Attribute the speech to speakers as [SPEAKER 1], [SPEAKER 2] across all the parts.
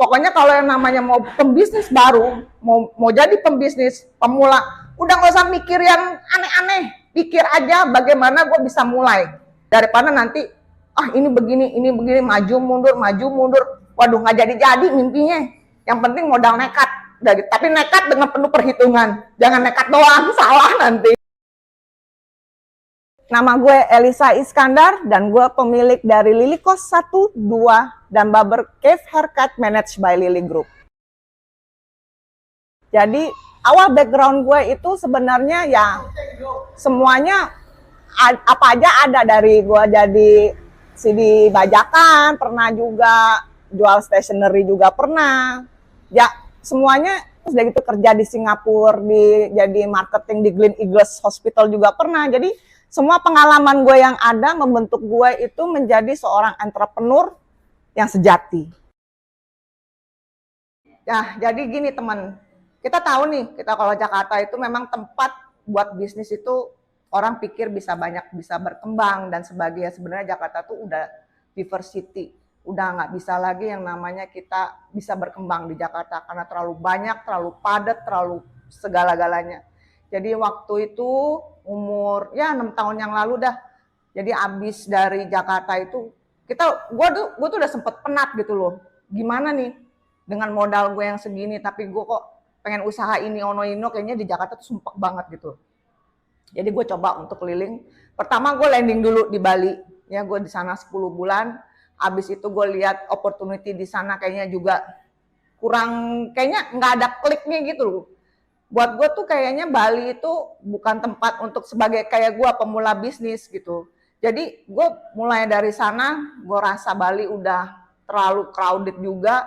[SPEAKER 1] Pokoknya kalau yang namanya mau pembisnis baru, mau jadi pembisnis pemula, udah nggak usah mikir yang aneh-aneh, pikir aja bagaimana gue bisa mulai. Daripada nanti, ini begini, maju mundur, waduh nggak jadi mimpinya. Yang penting modal nekat, tapi nekat dengan penuh perhitungan, jangan nekat doang, salah nanti. Nama gue Elisa Iskandar dan gue pemilik dari Lily Kos 1, 2 dan Barber Cave Haircut managed by Lily Group. Jadi awal background gue itu sebenarnya ya semuanya apa aja ada, dari gue jadi CD bajakan, pernah juga jual stationery juga pernah. Ya semuanya, terus udah gitu kerja di Singapura, jadi marketing di Glen Eagles Hospital juga pernah. Jadi semua pengalaman gue yang ada membentuk gue itu menjadi seorang entrepreneur yang sejati. Ya, jadi gini teman, kita tahu nih, kita kalau Jakarta itu memang tempat buat bisnis itu orang pikir bisa berkembang dan sebagainya. Sebenarnya Jakarta tuh udah diversity, udah nggak bisa lagi yang namanya kita bisa berkembang di Jakarta karena terlalu banyak, terlalu padat, terlalu segala-galanya. Jadi waktu itu umur 6 tahun yang lalu dah. Jadi abis dari Jakarta itu gue tuh udah sempet penat gitu loh. Gimana nih dengan modal gue yang segini tapi gue kok pengen usaha ini ono kayaknya di Jakarta tuh sumpek banget gitu. Jadi gue coba untuk keliling. Pertama gue landing dulu di Bali. Ya gue di sana 10 bulan. Abis itu gue lihat opportunity di sana kayaknya juga kayaknya nggak ada kliknya gitu loh. Buat gue tuh kayaknya Bali itu bukan tempat untuk sebagai kayak gue pemula bisnis gitu. Jadi gue mulai dari sana, gue rasa Bali udah terlalu crowded juga.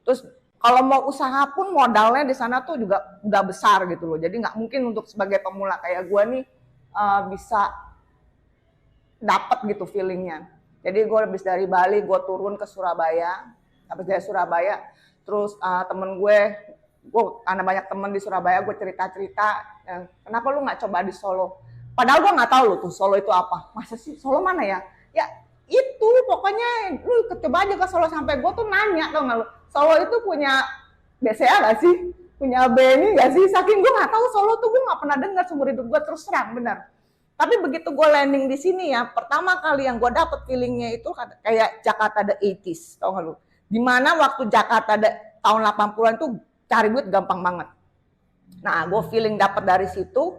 [SPEAKER 1] Terus kalau mau usaha pun modalnya di sana tuh juga udah besar gitu loh. Jadi nggak mungkin untuk sebagai pemula kayak gue nih bisa dapat gitu feelingnya. Jadi gue habis dari Bali, gue turun ke Surabaya. Habis dari Surabaya, terus temen gue karena banyak temen di Surabaya, gue cerita-cerita, kenapa lu nggak coba di Solo? Padahal gue nggak tahu loh tuh Solo itu apa. Masa sih Solo mana ya? Ya itu pokoknya lu coba aja ke Solo. Sampai gue tuh nanya, tau nggak lu, Solo itu punya BCA nggak sih? Punya BNI nggak sih? Saking gue nggak tahu Solo tuh, gue nggak pernah dengar seumur hidup gue, terus terang benar. Tapi begitu gue landing di sini ya, pertama kali yang gue dapet feelingnya itu kayak Jakarta the 80s, tau nggak lu? Dimana waktu Jakarta tahun 80-an tuh cari duit gampang banget. Nah, gue feeling dapat dari situ,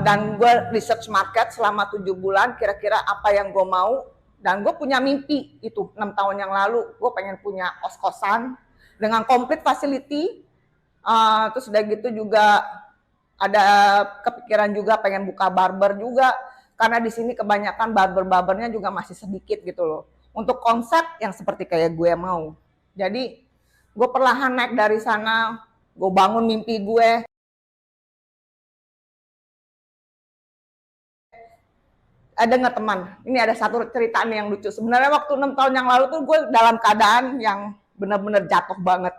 [SPEAKER 1] dan gue research market selama 7 bulan, kira-kira apa yang gue mau, dan gue punya mimpi itu 6 tahun yang lalu, gue pengen punya kos-kosan dengan complete facility, terus udah gitu juga ada kepikiran juga pengen buka barber juga, karena di sini kebanyakan barbernya juga masih sedikit gitu loh, untuk konsep yang seperti kayak gue mau. Jadi gue perlahan naik dari sana, gue bangun mimpi gue. Ada nggak teman? Ini ada satu cerita nih yang lucu. Sebenarnya waktu 6 tahun yang lalu tuh gue dalam keadaan yang benar-benar jatuh banget.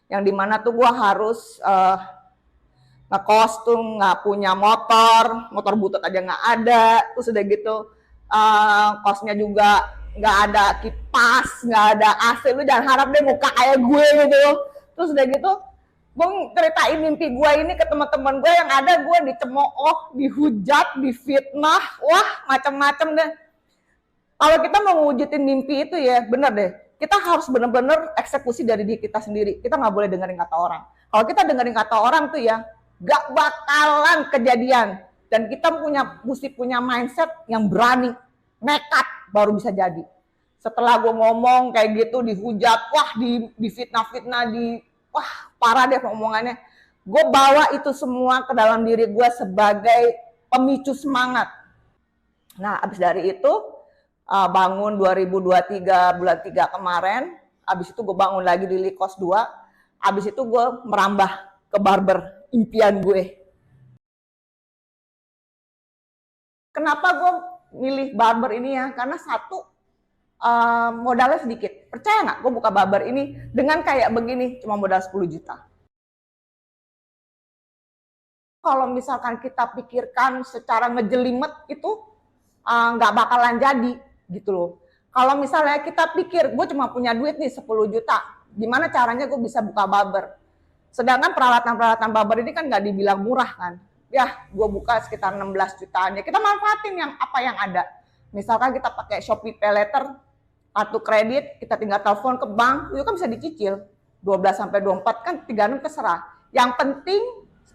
[SPEAKER 1] Yang dimana tuh gue harus ngekos tuh nggak punya motor butut aja nggak ada. Terus udah gitu kosnya juga nggak ada kipas, nggak ada AC, lu jangan harap deh muka kayak gue gitu. Terus udah gitu, gue ceritain mimpi gue ini ke teman-teman gue, yang ada gue dicemooh, dihujat, difitnah, wah macam-macam deh. Kalau kita mau mewujudin mimpi itu ya bener deh, kita harus bener-bener eksekusi dari diri kita sendiri. Kita nggak boleh dengerin kata orang. Kalau kita dengerin kata orang tuh ya gak bakalan kejadian. Dan kita mesti punya mindset yang berani, nekat, baru bisa jadi. Setelah gue ngomong kayak gitu, dihujat, wah difitnah-fitnah, wah parah deh omongannya. Gue bawa itu semua ke dalam diri gue sebagai pemicu semangat. Nah abis dari itu, bangun 2023 bulan 3 kemarin, abis itu gue bangun lagi di Lily Kos 2, abis itu gue merambah ke barber impian gue. Kenapa gue milih barber ini ya? Karena satu, modalnya sedikit. Percaya nggak gue buka barber ini dengan kayak begini cuma modal 10 juta. Kalau misalkan kita pikirkan secara ngejelimet itu nggak bakalan jadi gitu loh. Kalau misalnya kita pikir gue cuma punya duit nih 10 juta, gimana caranya gue bisa buka barber. Sedangkan peralatan-peralatan barber ini kan nggak dibilang murah kan. Ya, gue buka sekitar 16 jutaan. Ya kita manfaatin yang apa yang ada. Misalkan kita pakai Shopee Pay Later, kartu kredit, kita tinggal telepon ke bank, itu kan bisa dicicil. 12 sampai 24 kan 36 terserah. Yang penting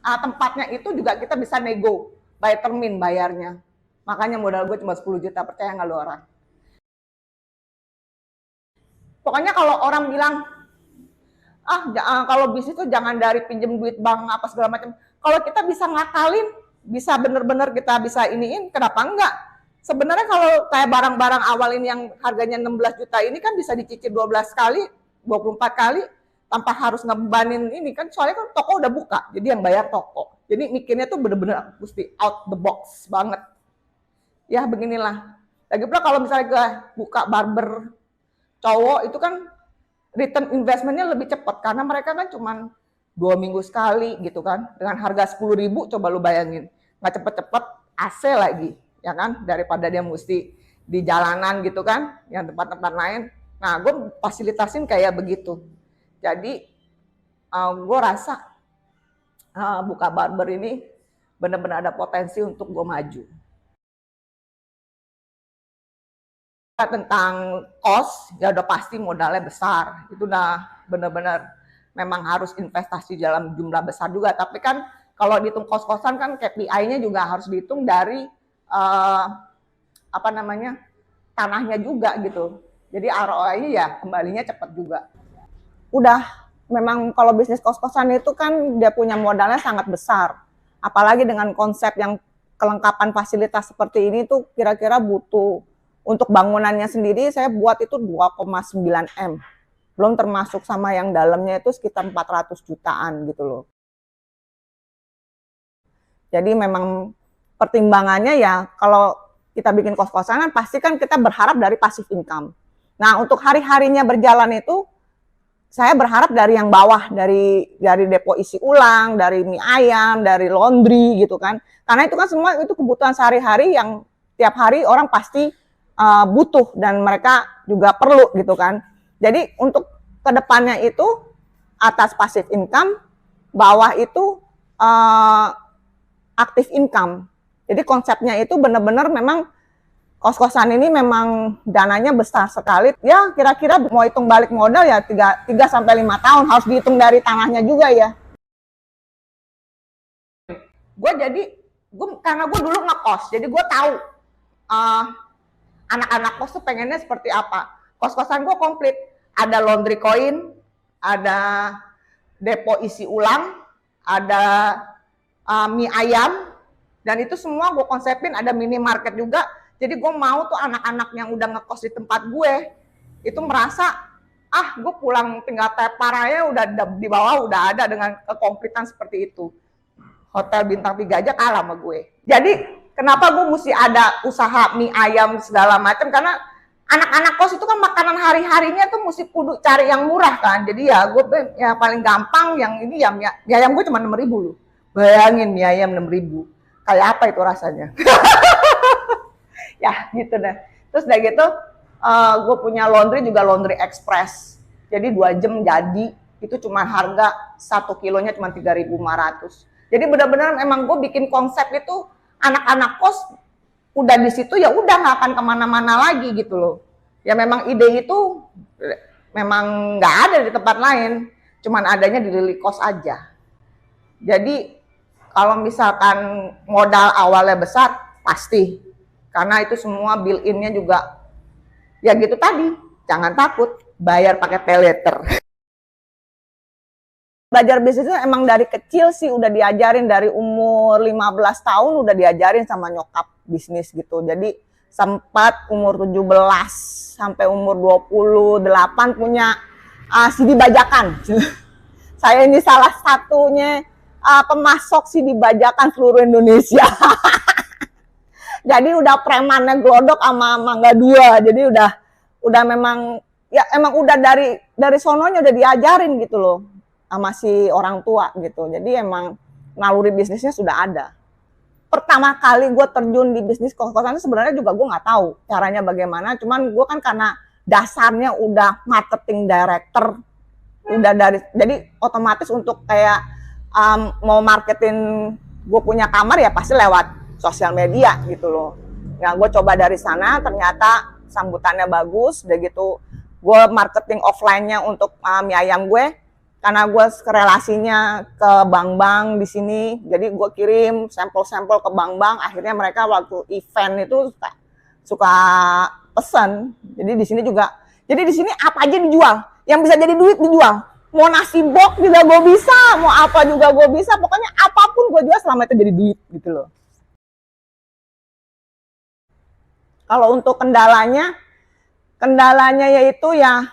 [SPEAKER 1] tempatnya itu juga kita bisa nego, by termin bayarnya. Makanya modal gue cuma 10 juta, percaya nggak lo orang? Pokoknya kalau orang bilang, kalau bisnis tuh jangan dari pinjem duit bank apa segala macam. Kalau kita bisa ngakalin, bisa bener-bener kita bisa iniin, kenapa enggak? Sebenarnya kalau kayak barang-barang awal ini yang harganya 16 juta ini kan bisa dicicil 12 kali, 24 kali, tanpa harus ngebebanin ini kan, soalnya kan toko udah buka, jadi yang bayar toko. Jadi mikirnya tuh bener-bener mesti out the box banget. Ya beginilah. Lagi pula kalau misalnya gue buka barber cowok itu kan return investmentnya lebih cepat karena mereka kan cuma 2 minggu sekali gitu kan, dengan harga 10.000 coba lu bayangin, nggak cepet-cepet AC lagi ya kan, daripada dia mesti di jalanan gitu kan, yang tempat-tempat lain. Nah gue fasilitasin kayak begitu. Jadi gue rasa buka barber ini benar-benar ada potensi untuk gue maju. Tentang cost, ya udah pasti modalnya besar. Itu udah benar-benar memang harus investasi dalam jumlah besar juga. Tapi kan kalau dihitung kos-kosan kan KPI-nya juga harus dihitung dari tanahnya juga gitu. Jadi ROI-nya ya kembalinya cepat juga. Udah memang kalau bisnis kos-kosan itu kan dia punya modalnya sangat besar. Apalagi dengan konsep yang kelengkapan fasilitas seperti ini tuh kira-kira butuh, untuk bangunannya sendiri saya buat itu 2,9 M. Belum termasuk sama yang dalamnya itu sekitar 400 jutaan gitu loh. Jadi memang pertimbangannya ya kalau kita bikin kos-kosan kan pasti kan kita berharap dari passive income. Nah untuk hari-harinya berjalan itu saya berharap dari yang bawah, dari depo isi ulang, dari mie ayam, dari laundry gitu kan. Karena itu kan semua itu kebutuhan sehari-hari yang tiap hari orang pasti butuh dan mereka juga perlu gitu kan. Jadi untuk kedepannya itu atas passive income, bawah itu active income. Jadi konsepnya itu benar-benar memang kos-kosan ini memang dananya besar sekali. Ya kira-kira mau hitung balik modal ya 3 sampai 5 tahun, harus dihitung dari tanahnya juga ya. Karena gue dulu ngekos, jadi gue tahu anak-anak kos tuh pengennya seperti apa. Kos-kosan gue komplit, ada laundry coin, ada depo isi ulang, ada mie ayam, dan itu semua gue konsepin, ada minimarket juga. Jadi gue mau tuh anak-anak yang udah ngekos di tempat gue itu merasa gue pulang tinggal tepar aja udah di bawah udah ada dengan kekomplitan seperti itu. Hotel bintang 3 aja kalah sama gue. Jadi kenapa gue mesti ada usaha mie ayam segala macam, karena anak-anak kos itu kan makanan hari-harinya tuh mesti kudu cari yang murah kan. Jadi ya gue ya paling gampang yang ini ya mie ayam gue cuma 6.000 loh. Bayangin mie ayam 6.000. Kayak apa itu rasanya? Ya gitu deh. Terus udah gitu gue punya laundry juga, laundry express. Jadi 2 jam jadi, itu cuma harga 1 kilonya cuma 3.500. Jadi benar-benar memang gue bikin konsep itu anak-anak kos udah di situ ya udah nggak akan kemana-mana lagi gitu loh. Ya memang ide itu memang nggak ada di tempat lain, cuman adanya di Lili Kos aja. Jadi kalau misalkan modal awalnya besar pasti, karena itu semua built-in-nya juga ya gitu tadi, jangan takut bayar pakai pay later. Belajar bisnis itu emang dari kecil sih udah diajarin, dari umur 15 tahun udah diajarin sama nyokap bisnis gitu. Jadi sempat umur 17 sampai umur 28 punya CD bajakan. Saya ini salah satunya pemasok CD bajakan seluruh Indonesia. Jadi udah premannya Glodok sama Mangga 2. Jadi udah memang ya emang udah dari sononya udah diajarin gitu loh sama si orang tua gitu. Jadi emang naluri bisnisnya sudah ada. Pertama kali gue terjun di bisnis kos-kosan sebenarnya juga gue nggak tahu caranya bagaimana. Cuman gue kan karena dasarnya udah marketing director, udah dari, jadi otomatis untuk kayak mau marketin gue punya kamar ya pasti lewat sosial media gitu loh. Nah gue coba dari sana, ternyata sambutannya bagus. Udah gitu gue marketing offline-nya untuk mie ayam gue, karena gue relasinya ke bank-bank di sini, jadi gue kirim sampel-sampel ke bank-bank. Akhirnya mereka waktu event itu suka pesen. Jadi di sini juga, jadi di sini apa aja dijual, yang bisa jadi duit dijual. Mau nasi bok juga gue bisa, mau apa juga gue bisa, pokoknya apapun gue jual selama itu jadi duit gitu loh. Kalau untuk kendalanya yaitu ya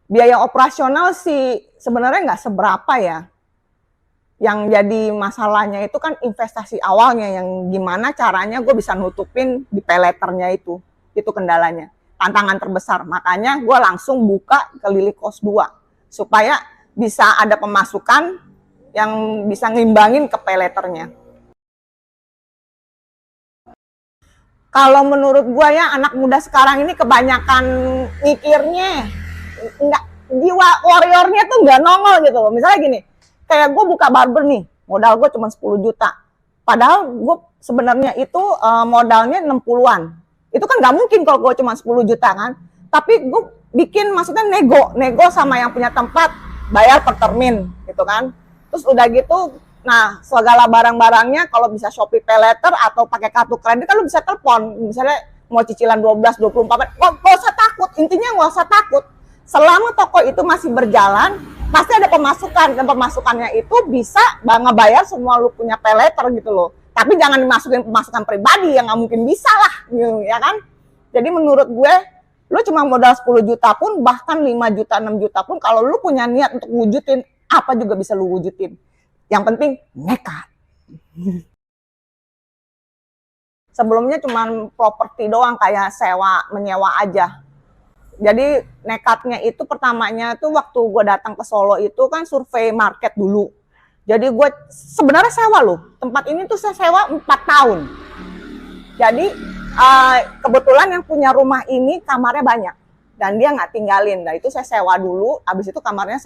[SPEAKER 1] biaya operasional sih sebenarnya nggak seberapa ya. Yang jadi masalahnya itu kan investasi awalnya, yang gimana caranya gue bisa nutupin di peleternya itu kendalanya, tantangan terbesar. Makanya gue langsung buka ke Lily Coast 2 supaya bisa ada pemasukan yang bisa ngimbangin ke peleternya. Kalau menurut gue ya, anak muda sekarang ini kebanyakan mikirnya nggak, jiwa warriornya tuh nggak nongol gitu loh. Misalnya gini, kayak gue buka barber nih, modal gue cuma 10 juta. Padahal gue sebenarnya itu modalnya 60-an. Itu kan nggak mungkin kalau gue cuma 10 juta kan. Tapi gue bikin maksudnya nego sama yang punya tempat, bayar per termin gitu kan. Terus udah gitu, nah segala barang-barangnya kalau bisa Shopee Pay Later atau pakai kartu kredit kan lu bisa telepon. Misalnya mau cicilan 12, 24, nggak usah takut. Intinya nggak usah takut. Selama toko itu masih berjalan, pasti ada pemasukan, dan pemasukannya itu bisa ngebayar semua lu punya pay later gitu loh. Tapi jangan dimasukin pemasukan pribadi, yang nggak mungkin bisa lah, ya kan? Jadi menurut gue, lu cuma modal 10 juta pun, bahkan 5 juta, 6 juta pun, kalau lu punya niat untuk wujudin, apa juga bisa lu wujudin. Yang penting, nekat. Sebelumnya cuma properti doang, kayak menyewa aja. Jadi nekatnya itu pertamanya tuh waktu gue datang ke Solo itu kan survei market dulu. Jadi gue sebenarnya sewa loh. Tempat ini tuh saya sewa 4 tahun. Jadi kebetulan yang punya rumah ini kamarnya banyak. Dan dia nggak tinggalin. Nah itu saya sewa dulu. Habis itu kamarnya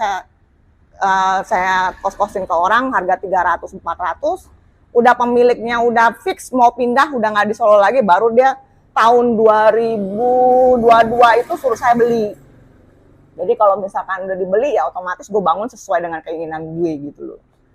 [SPEAKER 1] saya kos-kosin ke orang harga 300-400. Udah pemiliknya udah fix mau pindah, udah nggak di Solo lagi, baru dia tahun 2022 itu suruh saya beli. Jadi kalau misalkan udah dibeli ya otomatis gue bangun sesuai dengan keinginan gue gitu loh.